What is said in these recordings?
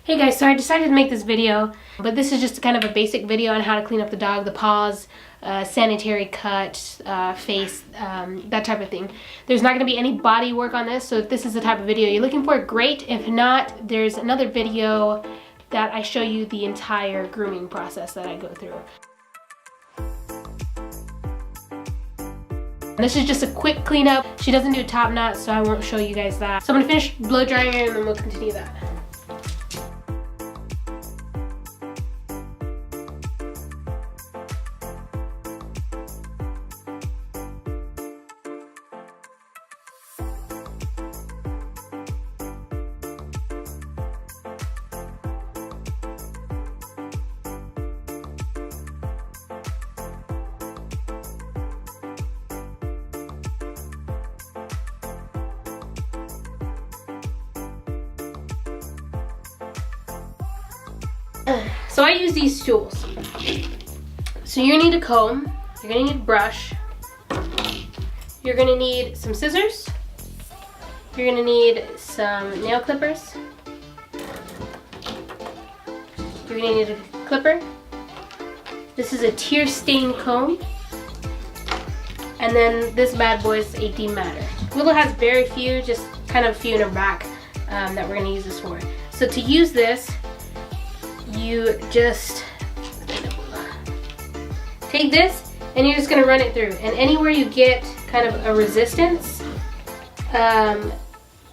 Hey guys, so I decided to make this video, but this is just kind of a basic video on how to clean up the dog, the paws, sanitary cut, face, that type of thing. There's not going to be any body work on this, so if this is the type of video you're looking for, great. If not, there's another video that I show you the entire grooming process that I go through. This is just a quick cleanup. She doesn't do top knot, so I won't show you guys that. So I'm going to finish blow drying her and then we'll continue that. So I use these tools. So you're gonna need a comb, you're gonna need a brush, you're gonna need some scissors, you're gonna need some nail clippers, you're gonna need a clipper. This is a tear stain comb, and then this bad boy is a dematter. Wittle has very few, just kind of few in her back that we're gonna use this for. So to use this, you just take this and you're just going to run it through, and anywhere you get kind of a resistance,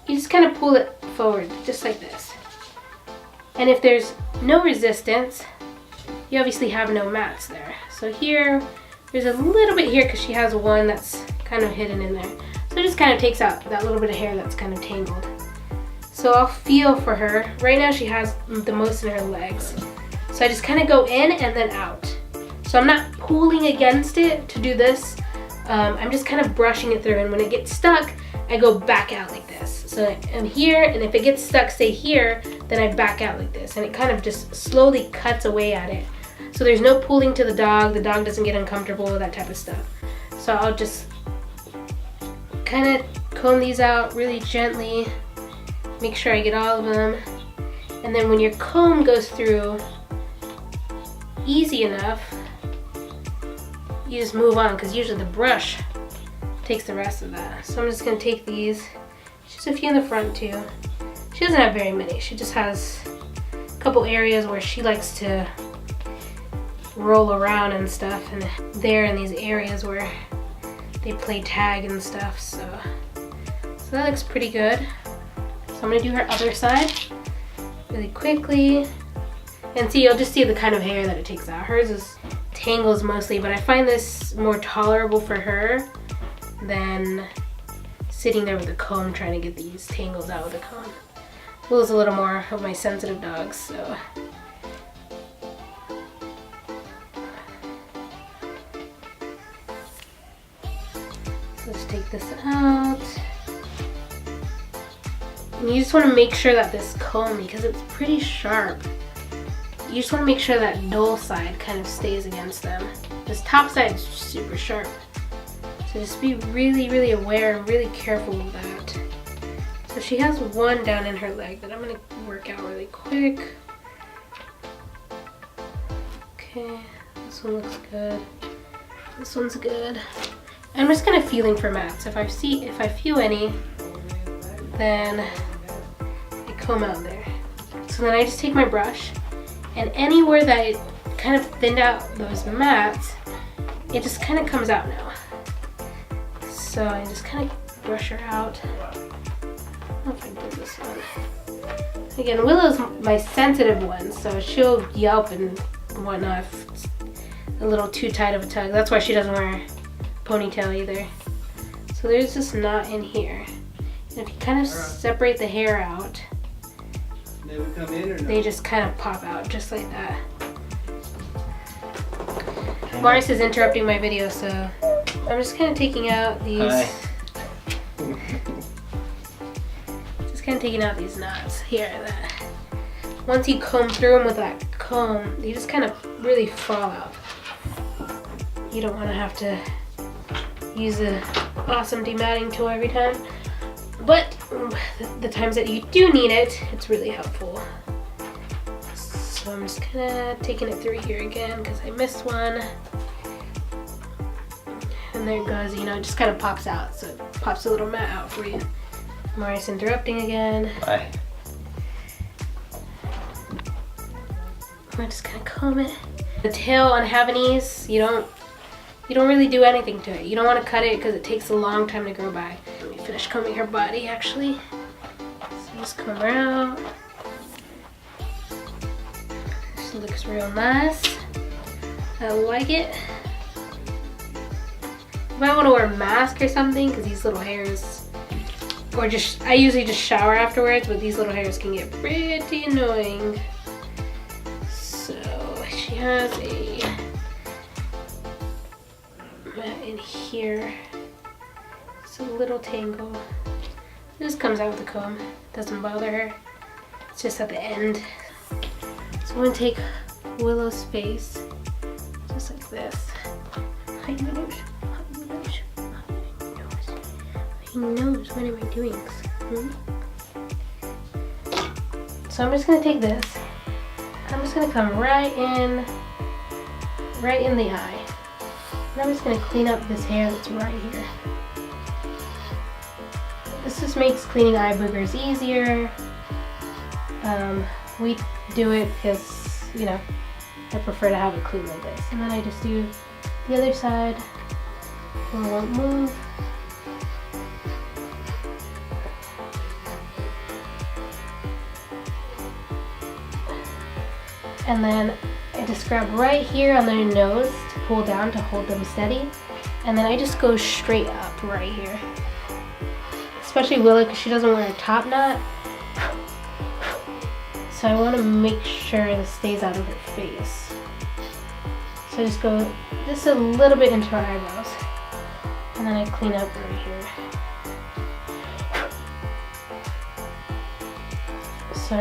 you just kind of pull it forward just like this. And if there's no resistance, you obviously have no mats there. So here, there's a little bit here because she has one that's kind of hidden in there. So it just kind of takes out that little bit of hair that's kind of tangled. So I'll feel for her. Right now she has the most in her legs. So I just kind of go in and then out. So I'm not pulling against it to do this. I'm just kind of brushing it through, and when it gets stuck, I go back out like this. So I'm here, and if it gets stuck, say here, then I back out like this. And it kind of just slowly cuts away at it. So there's no pulling to the dog doesn't get uncomfortable, that type of stuff. So I'll just kind of comb these out really gently. Make sure I get all of them. And then when your comb goes through easy enough, you just move on, because usually the brush takes the rest of that. So I'm just going to take these, just a few in the front too. She doesn't have very many. She just has a couple areas where she likes to roll around and stuff, and there in these areas where they play tag and stuff. So that looks pretty good. So I'm going to do her other side really quickly. And see, you'll just see the kind of hair that it takes out. Hers is tangles mostly, but I find this more tolerable for her than sitting there with a comb trying to get these tangles out with a comb. Will's a little more of my sensitive dogs, so. So let's take this out. And you just want to make sure that this comb, because it's pretty sharp, you just want to make sure that dull side kind of stays against them. This top side is super sharp. So just be really, really aware and really careful of that. So she has one down in her leg that I'm going to work out really quick. Okay, this one looks good. This one's good. I'm just kind of feeling for mats. If I feel any, then I comb out there. So then I just take my brush, and anywhere that it kind of thinned out those mats, it just kind of comes out now. So I just kind of brush her out. I don't know if I did this one. Again, Willow's my sensitive one, so she'll yelp and whatnot if it's a little too tight of a tug. That's why she doesn't wear a ponytail either. So there's this knot in here. And if you kind of separate the hair out, they just kind of pop out just like that. Morris is interrupting my video, so I'm just kind of taking out these. Just kind of taking out these knots here. That once you comb through them with that comb, they just kind of really fall out. You don't want to have to use the awesome dematting tool every time. But the times that you do need it, it's really helpful. So I'm just kind of taking it through here again because I missed one. And there it goes, you know, it just kind of pops out. So it pops a little mat out for you. Mari's interrupting again. Bye. I'm just gonna comb it. The tail on Havanese, you don't really do anything to it. You don't want to cut it because it takes a long time to grow by. Let me finish combing her body actually. So just comb her out. This looks real nice. I like it. If I want to wear a mask or something, because these little hairs, or just, I usually just shower afterwards, but these little hairs can get pretty annoying. So she has a mat in here. It's a little tangle. This comes out with the comb. Doesn't bother her. It's just at the end. So I'm gonna take Willow's face, just like this. Hi nose, what am I doing? So I'm just gonna take this. I'm just gonna come right in the eye. And I'm just gonna clean up this hair that's right here. This just makes cleaning eye boogers easier. We do it because, you know, I prefer to have it clean like this. And then I just do the other side. It won't move. And then I just grab right here on their nose to pull down to hold them steady. And then I just go straight up right here. Especially Willow because she doesn't wear a top knot. So I want to make sure this stays out of her face. So I just go just a little bit into her eyebrows. And then I clean up right here. So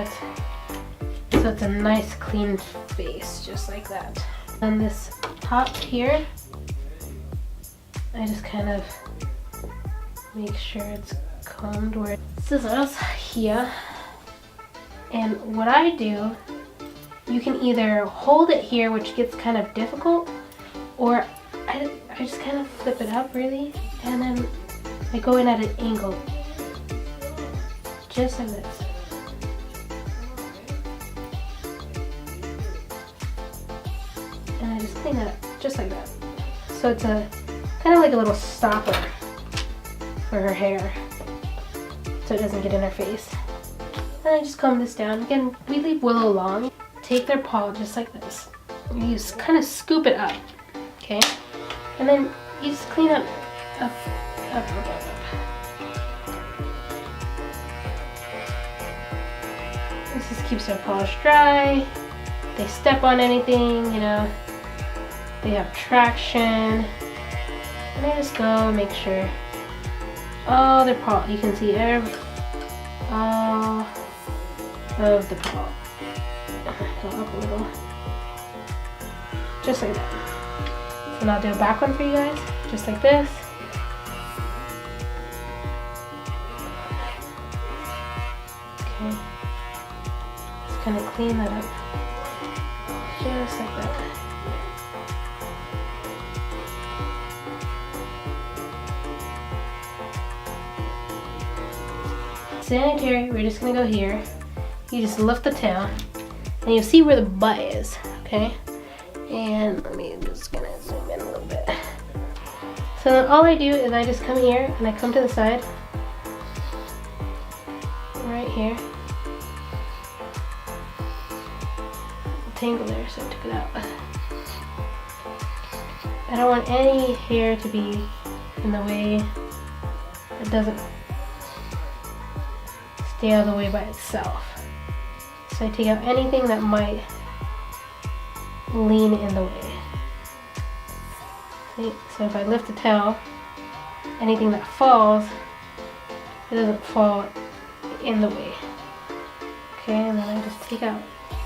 it's a nice clean face, just like that. And this top here, I just kind of make sure it's combed where scissors here. And what I do, you can either hold it here, which gets kind of difficult, or I just kind of flip it up really, and then I go in at an angle, just like this. And I just clean it up, just like that. So it's a kind of like a little stopper for her hair, so it doesn't get in her face. And I just comb this down. Again, we leave Willow long. Take their paw just like this. You just kind of scoop it up, okay? And then you just clean up. This just keeps their paws dry. They step on anything, you know. They have traction. And I just go make sure all their paw, you can see all of the paw. Go up a little. Just like that. So now I'll do a back one for you guys. Just like this. Okay. Just kind of clean that up. Just like that. Sanitary, we're just gonna go here. You just lift the tail, and you'll see where the butt is, okay? And let me just gonna zoom in a little bit. So then all I do is I just come here, and I come to the side, right here. Tangle there, so I took it out. I don't want any hair to be in the way. It doesn't stay out of the way by itself. So I take out anything that might lean in the way. See? So if I lift the tail, anything that falls, it doesn't fall in the way. Okay, and then I just take out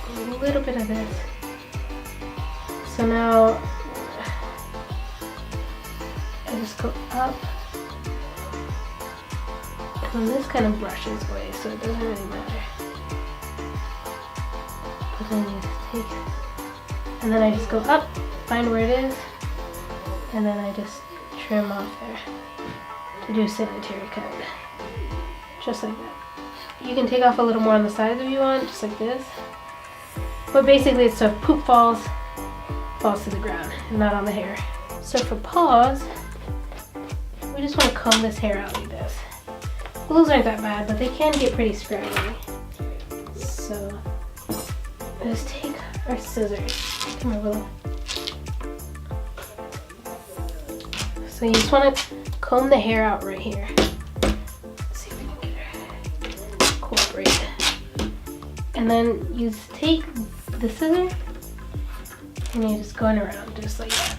a little bit of this. So now I just go up, and this kind of brushes away, so it doesn't really matter. Put then you take, and then I just go up, find where it is, and then I just trim off there to do a sanitary cut, just like that. You can take off a little more on the sides if you want, just like this. But basically it's so poop falls to the ground and not on the hair. So for paws, we just want to comb this hair out like this. Well, those aren't that bad, but they can get pretty scraggly. So let's take our scissors. Come here, Willow. So you just want to comb the hair out right here. Let's see if we can get her to cooperate. And then you take the scissor and you're just going around just like that.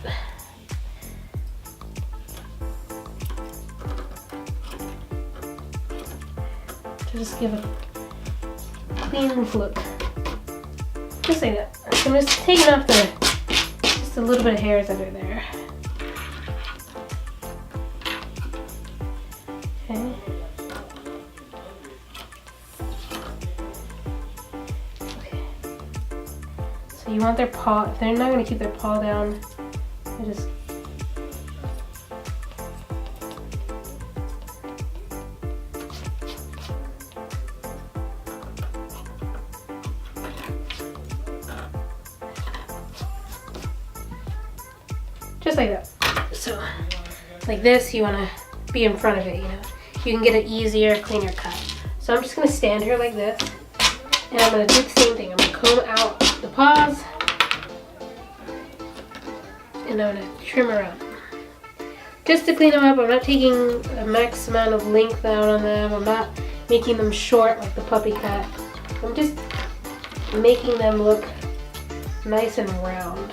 To just give a clean look. Just like that. So I'm just taking off just a little bit of hairs that are there. Okay. So you want their paw, if they're not going to keep their paw down, I just like that. So like this, you want to be in front of it, you know. You can get an easier, cleaner cut. So I'm just going to stand here like this, and I'm going to do the same thing. I'm going to comb out the paws, and I'm going to trim around. Just to clean them up, I'm not taking a max amount of length out on them. I'm not making them short like the puppy cut. I'm just making them look nice and round.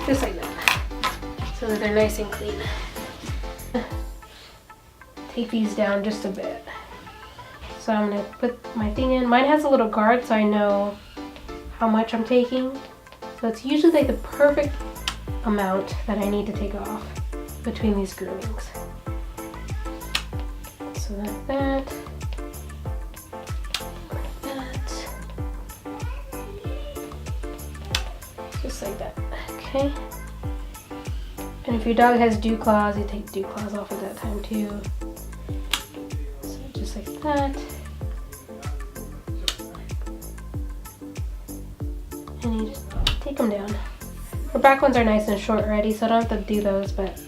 Just like that, so that they're nice and clean. Take these down just a bit. So I'm gonna put my thing in. Mine has a little guard so I know how much I'm taking. So it's usually like the perfect amount that I need to take off between these groomings. So like that. Like that. Just like that. Okay. And if your dog has dew claws, you take dew claws off at that time too. So just like that. And you just take them down. Her back ones are nice and short already, so I don't have to do those, but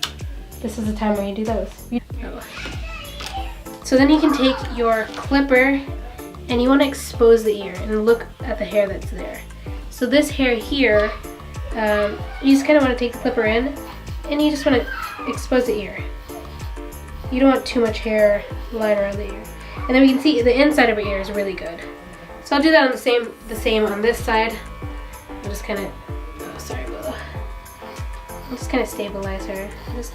this is the time where you do those. So then you can take your clipper and you want to expose the ear and look at the hair that's there. So this hair here, you just kind of want to take the clipper in and you just want to expose the ear. You don't want too much hair lying around the ear. And then we can see the inside of her ear is really good. So I'll do that on the same on this side. I'll just kind of, oh sorry Willow. I'll just kind of stabilize her. Just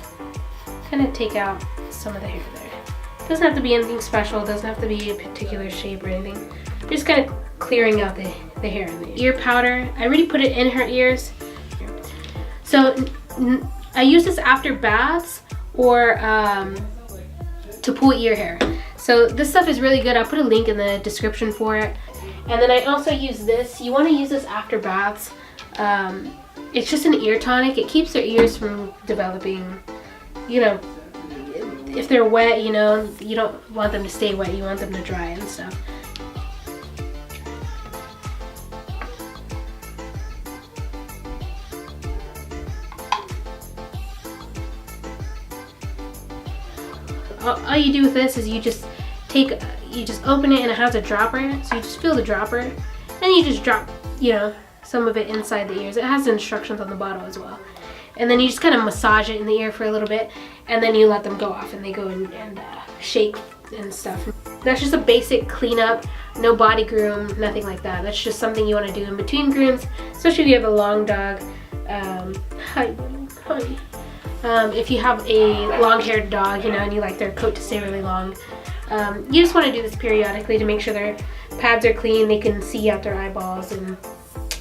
kind of take out some of the hair there. It doesn't have to be anything special. It doesn't have to be a particular shape or anything. Just kind of clearing out the hair in the ear powder. I already put it in her ears. So I use this after baths or to pull ear hair. So this stuff is really good. I'll put a link in the description for it. And then I also use this. You want to use this after baths. It's just an ear tonic. It keeps their ears from developing, you know, if they're wet, you know, you don't want them to stay wet. You want them to dry and stuff. All you do with this is you just open it and it has a dropper, so you just feel the dropper and you just drop, you know, some of it inside the ears. It has instructions on the bottom as well. And then you just kind of massage it in the ear for a little bit and then you let them go off and they go and shake and stuff. That's just a basic cleanup, no body groom, nothing like that. That's just something you want to do in between grooms, especially if you have a long dog. Hi. If you have a long-haired dog, you know, and you like their coat to stay really long, you just want to do this periodically to make sure their pads are clean, they can see out their eyeballs, and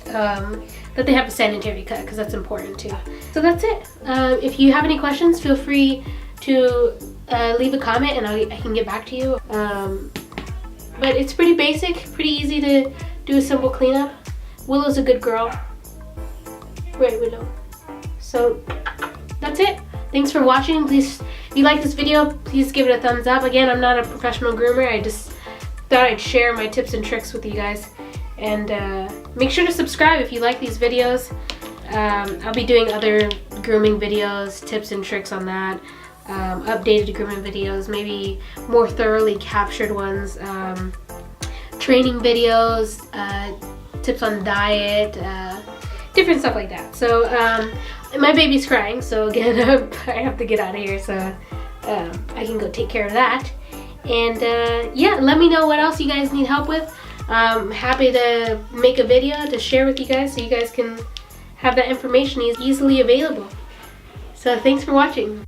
that they have a sanitary cut, because that's important too. So that's it. If you have any questions, feel free to leave a comment and I can get back to you. But it's pretty basic, pretty easy to do a simple cleanup. Willow's a good girl. Right, Wittle. So that's it. Thanks for watching. Please, if you like this video, please give it a thumbs up. Again, I'm not a professional groomer. I just thought I'd share my tips and tricks with you guys. And make sure to subscribe if you like these videos. I'll be doing other grooming videos, tips and tricks on that. Updated grooming videos, maybe more thoroughly captured ones. Training videos, tips on diet, different stuff like that. So my baby's crying, so again I have to get out of here, so I can go take care of that. And yeah, let me know what else you guys need help with. I'm happy to make a video to share with you guys so you guys can have that information easily available. So thanks for watching.